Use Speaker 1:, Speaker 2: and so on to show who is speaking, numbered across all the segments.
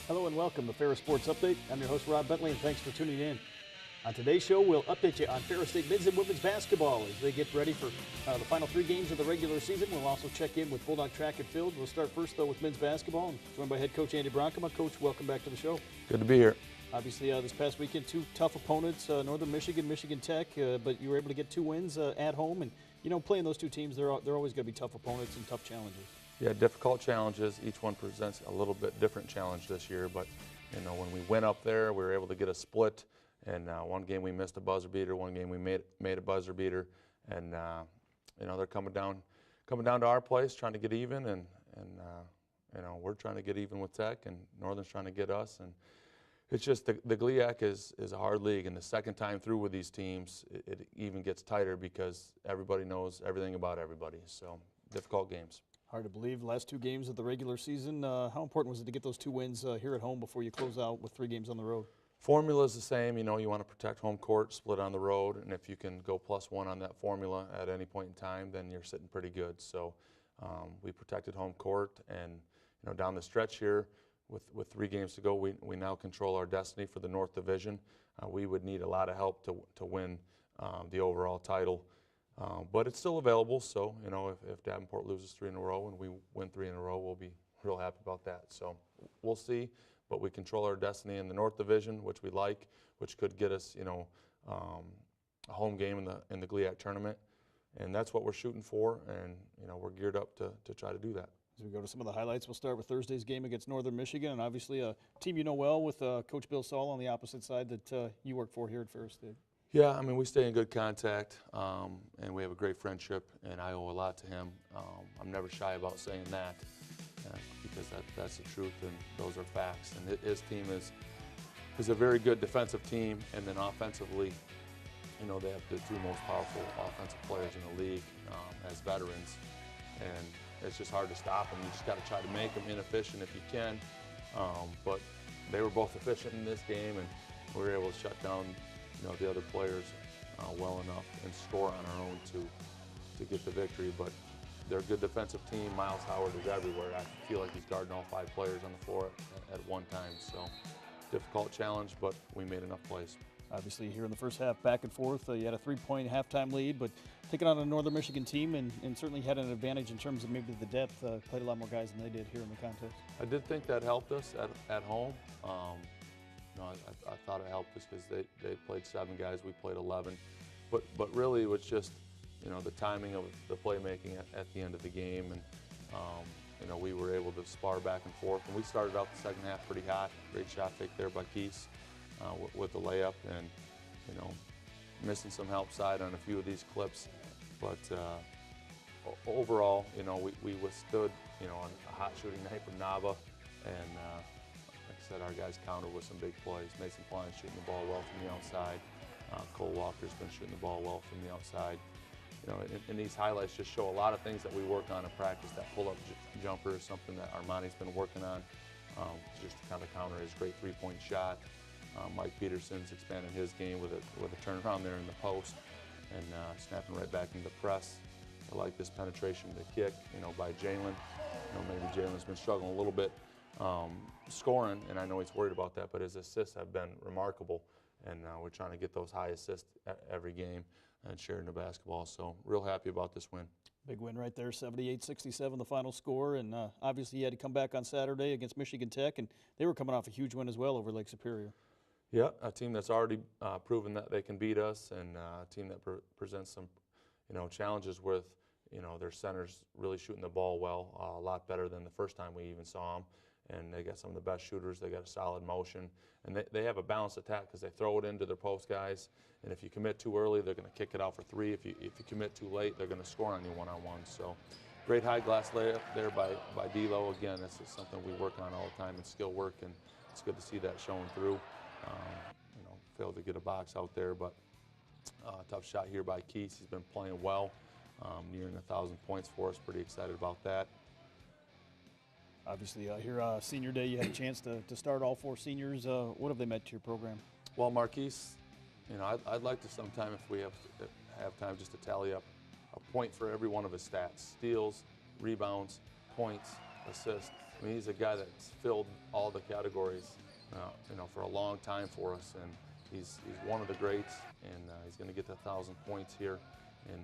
Speaker 1: Hello and welcome to Ferris Sports Update. I'm your host, Rob Bentley, and thanks for tuning in. On today's show, we'll update you on Ferris State men's and women's basketball as they get ready for the final 3 games of the regular season. We'll also check in with Bulldog track and field. We'll start first, though, with men's basketball, and joined by head coach Andy Bronkema. Coach, welcome back to the show.
Speaker 2: Good to be here.
Speaker 1: Obviously, this past weekend, 2 tough opponents, Northern Michigan, Michigan Tech, but you were able to get 2 wins at home. And, you know, playing those 2 teams, they're always going to be tough opponents and tough challenges.
Speaker 2: Yeah, difficult challenges. Each one presents a little bit different challenge this year, but you know, when we went up there, we were able to get a split, and one game we missed a buzzer beater, one game we made a buzzer beater, and you know, they're coming down to our place, trying to get even, and you know, we're trying to get even with Tech, and Northern's trying to get us, and it's just the GLIAC is a hard league, and the second time through with these teams, it even gets tighter because everybody knows everything about everybody. So difficult games.
Speaker 1: Hard to believe, last 2 games of the regular season. How important was it to get those 2 wins here at home before you close out with 3 games on the road?
Speaker 2: Formula is the same. You know, you want to protect home court, split on the road, and if you can go +1 on that formula at any point in time, then you're sitting pretty good. So we protected home court, and you know, down the stretch here, with 3 games to go, we now control our destiny for the North Division. We would need a lot of help to win the overall title. But it's still available, so you know, if Davenport loses 3 in a row and we win 3 in a row, we'll be real happy about that. So we'll see, but we control our destiny in the North Division, which we like, which could get us, you know, a home game in the GLIAC tournament, and that's what we're shooting for, and you know, we're geared up to try to do that.
Speaker 1: As we go to some of the highlights, we'll start with Thursday's game against Northern Michigan, and obviously a team you know well with Coach Bill Saul on the opposite side that you work for here at Ferris State.
Speaker 2: Yeah, I mean, we stay in good contact, and we have a great friendship, and I owe a lot to him. I'm never shy about saying that because that's the truth, and those are facts. And his team is a very good defensive team, and then offensively, you know, they have the 2 most powerful offensive players in the league as veterans, and it's just hard to stop them. You just got to try to make them inefficient if you can, but they were both efficient in this game, and we were able to shut down, you know, the other players well enough and score on our own to get the victory. But they're a good defensive team. Miles Howard is everywhere. I feel like he's guarding all 5 players on the floor at one time. So difficult challenge, but we made enough plays.
Speaker 1: Obviously, here in the first half, back and forth, you had a 3-point halftime lead, but taking on a Northern Michigan team and certainly had an advantage in terms of maybe the depth. Played a lot more guys than they did here in the contest.
Speaker 2: I did think that helped us at home. No, I thought it helped us because they played 7 guys, we played 11. But really it was just, you know, the timing of the playmaking at the end of the game, and you know, we were able to spar back and forth. And we started out the second half pretty hot. Great shot fake there by Keese with the layup, and you know, missing some help side on a few of these clips. But overall, you know, we withstood, you know, a hot shooting night from Nava, and like I said, our guys countered with some big plays. Mason Klein's shooting the ball well from the outside. Cole Walker's been shooting the ball well from the outside. You know, and these highlights just show a lot of things that we work on in practice. That pull-up jumper is something that Armani's been working on, just to kind of counter his great 3-point shot. Mike Peterson's expanded his game with a turnaround there in the post and snapping right back into the press. I like this penetration to kick, you know, by Jalen. You know, maybe Jalen's been struggling a little bit scoring, and I know he's worried about that, but his assists have been remarkable, and we're trying to get those high assists every game and sharing the basketball. So real happy about this win.
Speaker 1: Big win right there, 78-67 the final score, and obviously you had to come back on Saturday against Michigan Tech, and they were coming off a huge win as well over Lake Superior.
Speaker 2: Yeah, a team that's already proven that they can beat us, and a team that presents some, you know, challenges with, you know, their centers really shooting the ball well, a lot better than the first time we even saw them. And they got some of the best shooters. They got a solid motion, and they have a balanced attack because they throw it into their post guys. And if you commit too early, they're going to kick it out for 3. If you commit too late, they're going to score on you one-on-one. So, great high glass layup there by D'Lo. Again, this is something we work on all the time in skill work, and it's good to see that showing through. You know, failed to get a box out there, but tough shot here by Keese. He's been playing well, nearing 1,000 points for us. Pretty excited about that.
Speaker 1: Obviously, here senior day, you had a chance to start all 4 seniors. What have they meant to your program?
Speaker 2: Well, Marquise, you know, I'd like to sometime, if we have time, just to tally up a point for every one of his stats: steals, rebounds, points, assists, I mean, he's a guy that's filled all the categories, for a long time for us, and he's one of the greats, and he's going to get to 1,000 points here, and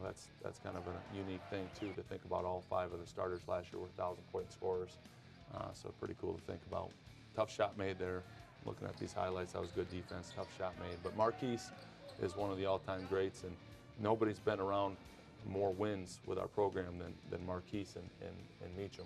Speaker 2: that's kind of a unique thing too, to think about all 5 of the starters last year were 1,000-point scorers, so pretty cool to think about. Tough shot made there. Looking at these highlights, that was good defense, tough shot made. But Marquise is one of the all-time greats, and nobody's been around more wins with our program than Marquise and Meacham.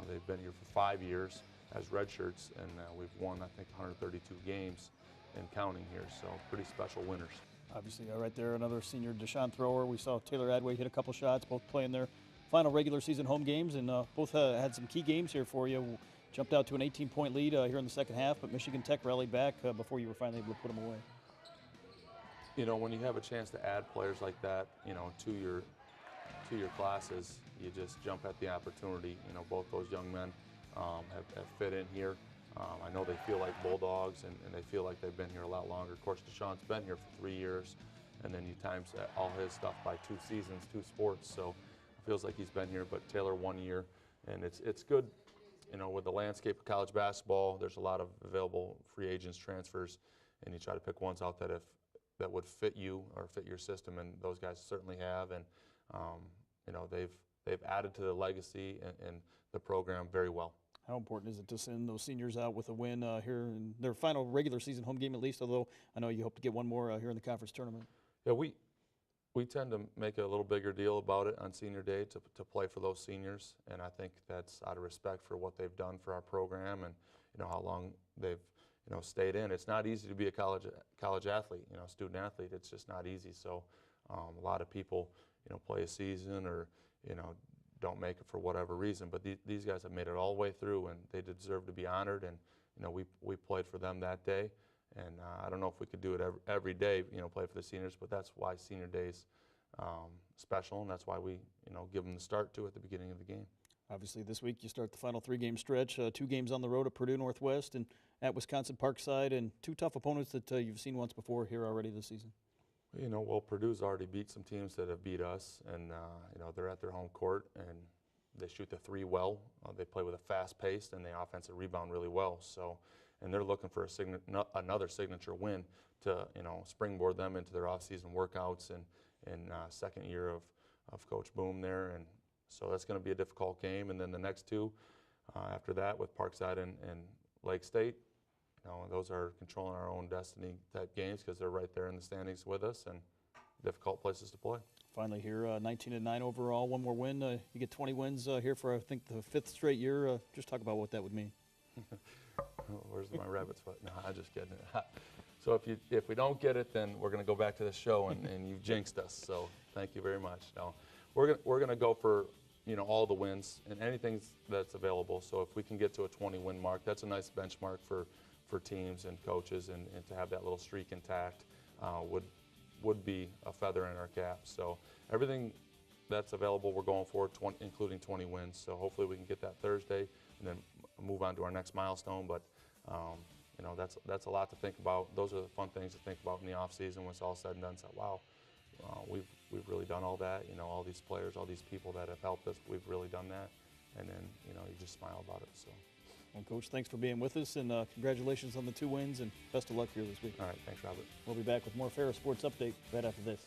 Speaker 2: They've been here for 5 years as redshirts, and we've won, I think, 132 games and counting here, so pretty special winners.
Speaker 1: Obviously, right there, another senior Deshaun thrower. We saw Taylor Adway hit a couple shots, both playing their final regular season home games, and both had some key games here for you. Jumped out to an 18-point lead here in the second half, but Michigan Tech rallied back before you were finally able to put them away.
Speaker 2: When you have a chance to add players like that, to your classes, you just jump at the opportunity. Both those young men have fit in here. I know they feel like Bulldogs, and they feel like they've been here a lot longer. Of course, Deshaun's been here for 3 years, and then you times all his stuff by 2 seasons, 2 sports, so it feels like he's been here, but Taylor 1 year, and it's good. With the landscape of college basketball, there's a lot of available free agents, transfers, and you try to pick ones out that would fit you or fit your system, and those guys certainly have, and they've added to the legacy and the program very well.
Speaker 1: How important is it to send those seniors out with a win here in their final regular season home game at least, although I know you hope to get one more here in the conference tournament?
Speaker 2: Yeah, we tend to make a little bigger deal about it on senior day to play for those seniors, and I think that's out of respect for what they've done for our program and how long they've stayed in. It's not easy to be a college athlete, student athlete. It's just not easy. So a lot of people play a season or don't make it for whatever reason, but these guys have made it all the way through, and they deserve to be honored, and we played for them that day. And I don't know if we could do it every day, play for the seniors, but that's why Senior Day's special, and that's why we, give them the start to at the beginning of the game.
Speaker 1: Obviously, this week you start the final 3-game stretch, 2 games on the road at Purdue Northwest and at Wisconsin Parkside, and 2 tough opponents that you've seen once before here already this season.
Speaker 2: Well, Purdue's already beat some teams that have beat us, and they're at their home court, and they shoot the 3 well. They play with a fast pace, and they offensive rebound really well. So. And they're looking for another signature win to springboard them into their off-season workouts and second year of Coach Boom there, and so that's going to be a difficult game. And then the next 2 after that with Parkside and Lake State, those are controlling our own destiny type games because they're right there in the standings with us and difficult places to play.
Speaker 1: Finally here, 19-9 overall, 1 more win. You get 20 wins here for I think the 5th straight year. Just talk about what that would mean.
Speaker 2: Where's my rabbit's foot? No, I'm just kidding. So if we don't get it, then we're going to go back to the show, and you've jinxed us. So thank you very much. No, we're going to go for all the wins and anything that's available. So if we can get to a 20-win mark, that's a nice benchmark for teams and coaches, and to have that little streak intact would be a feather in our cap. So everything that's available, we're going for, including 20 wins. So hopefully we can get that Thursday and then move on to our next milestone. But that's a lot to think about. Those are the fun things to think about in the off season when it's all said and done. So wow, we've really done all that. All these players, all these people that have helped us, we've really done that. And then you just smile about it. So.
Speaker 1: Well, Coach, thanks for being with us, and congratulations on the 2 wins, and best of luck here this week.
Speaker 2: All right, thanks, Robert.
Speaker 1: We'll be back with more Ferris Sports Update right after this.